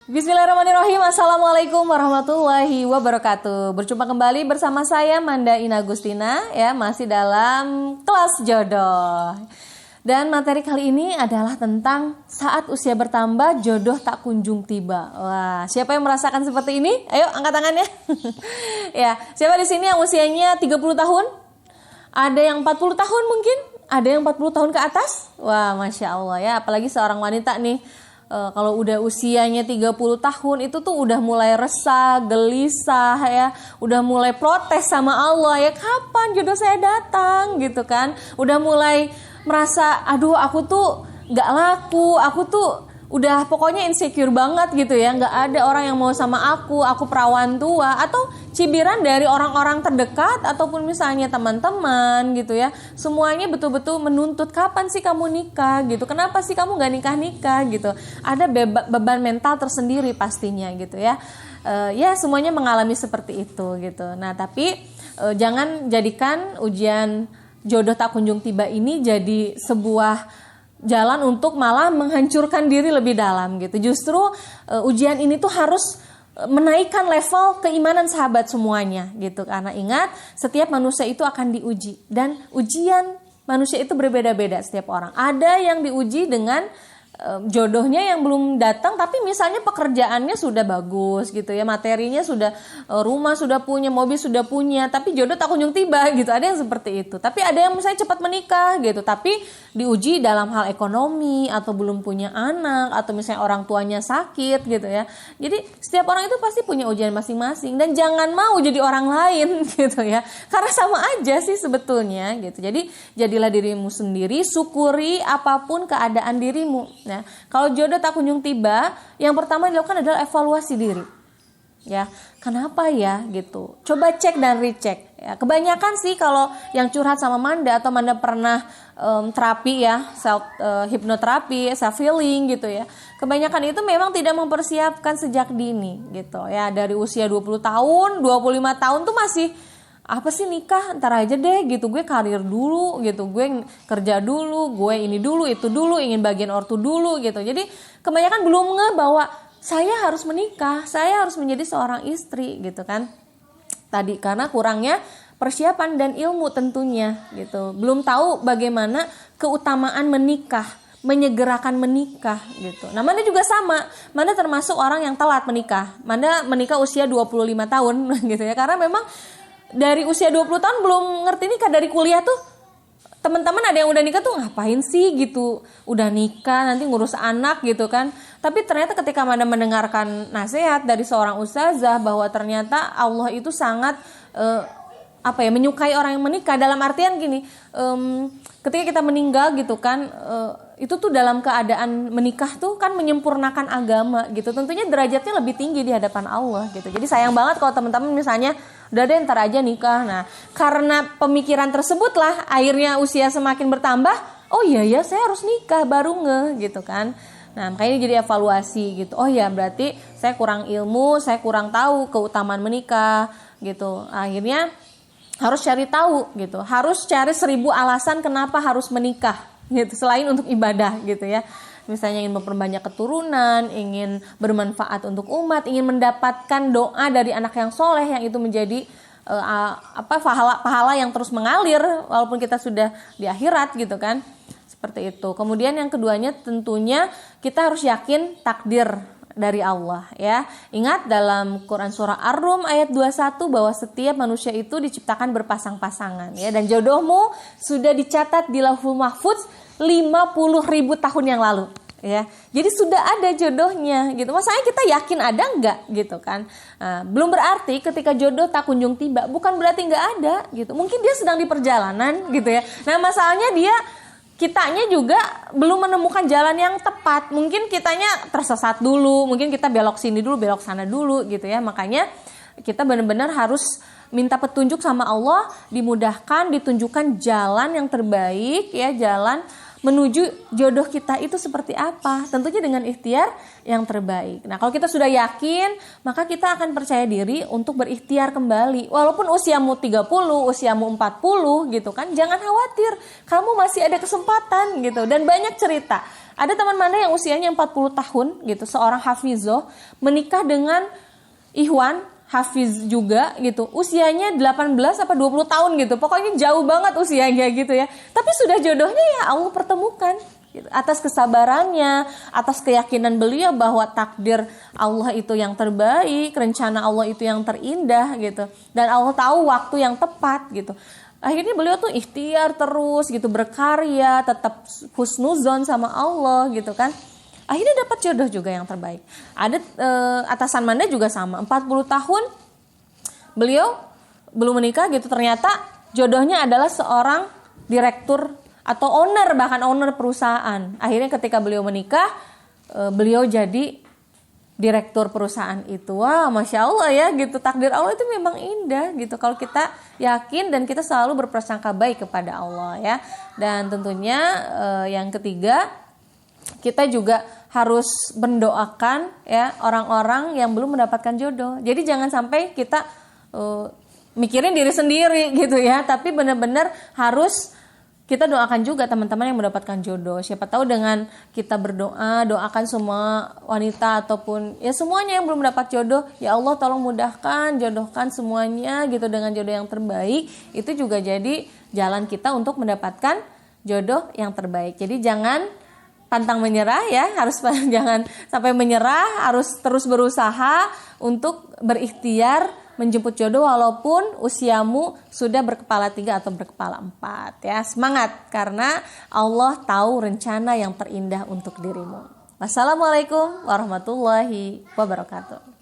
Bismillahirrahmanirrahim. Assalamualaikum warahmatullahi wabarakatuh. Berjumpa kembali bersama saya Manda Ina Agustina, ya, masih dalam kelas jodoh. Dan materi kali ini adalah tentang saat usia bertambah jodoh tak kunjung tiba. Wah, siapa yang merasakan seperti ini? Ayo angkat tangannya. Ya, siapa di sini yang usianya 30 tahun? Ada yang 40 tahun mungkin? Ada yang 40 tahun ke atas? Wah, Masya Allah ya, apalagi seorang wanita nih. Kalau udah usianya 30 tahun itu tuh udah mulai resah, gelisah ya, udah mulai protes sama Allah ya, kapan jodoh saya datang gitu kan. Udah mulai merasa aduh aku tuh gak laku, aku tuh udah pokoknya insecure banget gitu ya, gak ada orang yang mau sama aku perawan tua, atau cibiran dari orang-orang terdekat ataupun misalnya teman-teman gitu ya. Semuanya betul-betul menuntut kapan sih kamu nikah gitu, kenapa sih kamu gak nikah-nikah gitu. Ada beban mental tersendiri pastinya gitu ya. Ya semuanya mengalami seperti itu gitu. Nah tapi jangan jadikan ujian jodoh tak kunjung tiba ini jadi sebuah jalan untuk malah menghancurkan diri lebih dalam gitu. Justru ujian ini tuh harus menaikkan level keimanan sahabat semuanya gitu. Karena ingat, setiap manusia itu akan diuji, dan ujian manusia itu berbeda-beda setiap orang. Ada yang diuji dengan jodohnya yang belum datang, tapi misalnya pekerjaannya sudah bagus gitu ya, materinya sudah, rumah sudah punya, mobil sudah punya, tapi jodoh tak kunjung tiba gitu. Ada yang seperti itu. Tapi ada yang misalnya cepat menikah gitu, tapi diuji dalam hal ekonomi atau belum punya anak, atau misalnya orang tuanya sakit gitu ya. Jadi setiap orang itu pasti punya ujian masing-masing, dan jangan mau jadi orang lain gitu ya, karena sama aja sih sebetulnya gitu. Jadi jadilah dirimu sendiri, syukuri apapun keadaan dirimu. Nah, kalau jodoh tak kunjung tiba, yang pertama dilakukan adalah evaluasi diri. Ya, kenapa ya gitu. Coba cek dan recheck. Ya, kebanyakan sih kalau yang curhat sama Manda, atau Manda pernah terapi ya, self hipnoterapi, self healing gitu ya. Kebanyakan itu memang tidak mempersiapkan sejak dini gitu ya. Dari usia 20 tahun, 25 tahun tuh masih apa sih nikah, ntar aja deh gitu, gue karir dulu gitu, gue kerja dulu, gue ini dulu, itu dulu, ingin bagian ortu dulu gitu. Jadi kebanyakan belum bahwa saya harus menikah, saya harus menjadi seorang istri gitu kan. Tadi karena kurangnya persiapan dan ilmu tentunya gitu. Belum tahu bagaimana keutamaan menikah, menyegerakan menikah gitu. Nah, Manda juga sama. Manda termasuk orang yang telat menikah. Manda menikah usia 25 tahun gitu ya. Karena memang dari usia 20 tahun belum ngerti nikah. Dari kuliah tuh teman-teman ada yang udah nikah tuh ngapain sih gitu, udah nikah nanti ngurus anak gitu kan. Tapi ternyata ketika Manda mendengarkan nasihat dari seorang ustazah bahwa ternyata Allah itu sangat menyukai orang yang menikah, dalam artian gini, ketika kita meninggal gitu kan, itu tuh dalam keadaan menikah tuh kan menyempurnakan agama gitu. Tentunya derajatnya lebih tinggi di hadapan Allah gitu. Jadi sayang banget kalau teman-teman misalnya udah deh ntar aja nikah. Nah, karena pemikiran tersebut lah akhirnya usia semakin bertambah. Oh iya ya, saya harus nikah baru gitu kan. Nah, makanya ini jadi evaluasi gitu. Oh ya, berarti saya kurang ilmu, saya kurang tahu keutamaan menikah gitu. Akhirnya harus cari tahu gitu. Harus cari 1000 alasan kenapa harus menikah gitu, selain untuk ibadah gitu ya. Misalnya ingin memperbanyak keturunan, ingin bermanfaat untuk umat, ingin mendapatkan doa dari anak yang soleh, yang itu menjadi pahala yang terus mengalir walaupun kita sudah di akhirat gitu kan. Seperti itu. Kemudian yang keduanya tentunya kita harus yakin takdir dari Allah ya. Ingat dalam Quran surah Ar-Rum ayat 21 bahwa setiap manusia itu diciptakan berpasang-pasangan ya, dan jodohmu sudah dicatat di Lauhul Mahfuz 50.000 tahun yang lalu ya. Jadi sudah ada jodohnya gitu. Masalahnya kita yakin ada enggak gitu kan. Nah, belum berarti ketika jodoh tak kunjung tiba bukan berarti enggak ada gitu. Mungkin dia sedang di perjalanan gitu ya. Nah, masalahnya kitanya juga belum menemukan jalan yang tepat. Mungkin kitanya tersesat dulu, mungkin kita belok sini dulu, belok sana dulu gitu ya. Makanya kita benar-benar harus minta petunjuk sama Allah, dimudahkan, ditunjukkan jalan yang terbaik ya, jalan menuju jodoh kita itu seperti apa, tentunya dengan ikhtiar yang terbaik. Nah, kalau kita sudah yakin, maka kita akan percaya diri untuk berikhtiar kembali. Walaupun usiamu 30, usiamu 40 gitu kan, jangan khawatir, kamu masih ada kesempatan gitu. Dan banyak cerita, Ada teman Manda yang usianya 40 tahun gitu, seorang hafizoh menikah dengan ikhwan hafiz juga gitu. Usianya 18 apa 20 tahun gitu. Pokoknya jauh banget usianya gitu ya. Tapi sudah jodohnya ya Allah pertemukan. Atas kesabarannya, atas keyakinan beliau bahwa takdir Allah itu yang terbaik, rencana Allah itu yang terindah gitu. Dan Allah tahu waktu yang tepat gitu. Akhirnya beliau tuh ikhtiar terus gitu, berkarya, tetap husnuzon sama Allah gitu kan. Akhirnya dapat jodoh juga yang terbaik. Ada atasan Manda juga sama, 40 tahun beliau belum menikah gitu, ternyata jodohnya adalah seorang direktur atau bahkan owner perusahaan. Akhirnya ketika beliau menikah, beliau jadi direktur perusahaan itu. Wah, Masya Allah ya gitu, takdir Allah itu memang indah gitu kalau kita yakin dan kita selalu berprasangka baik kepada Allah ya. Dan tentunya yang ketiga, kita juga harus mendoakan ya orang-orang yang belum mendapatkan jodoh. Jadi jangan sampai kita mikirin diri sendiri gitu ya, tapi benar-benar harus kita doakan juga teman-teman yang mendapatkan jodoh. Siapa tahu dengan kita berdoa, doakan semua wanita ataupun ya semuanya yang belum mendapat jodoh, ya Allah tolong mudahkan, jodohkan semuanya gitu dengan jodoh yang terbaik. Itu juga jadi jalan kita untuk mendapatkan jodoh yang terbaik. Jadi jangan pantang menyerah ya, harus jangan sampai menyerah, harus terus berusaha untuk berikhtiar menjemput jodoh walaupun usiamu sudah berkepala 3 atau berkepala 4 ya. Semangat karena Allah tahu rencana yang terindah untuk dirimu. Wassalamualaikum warahmatullahi wabarakatuh.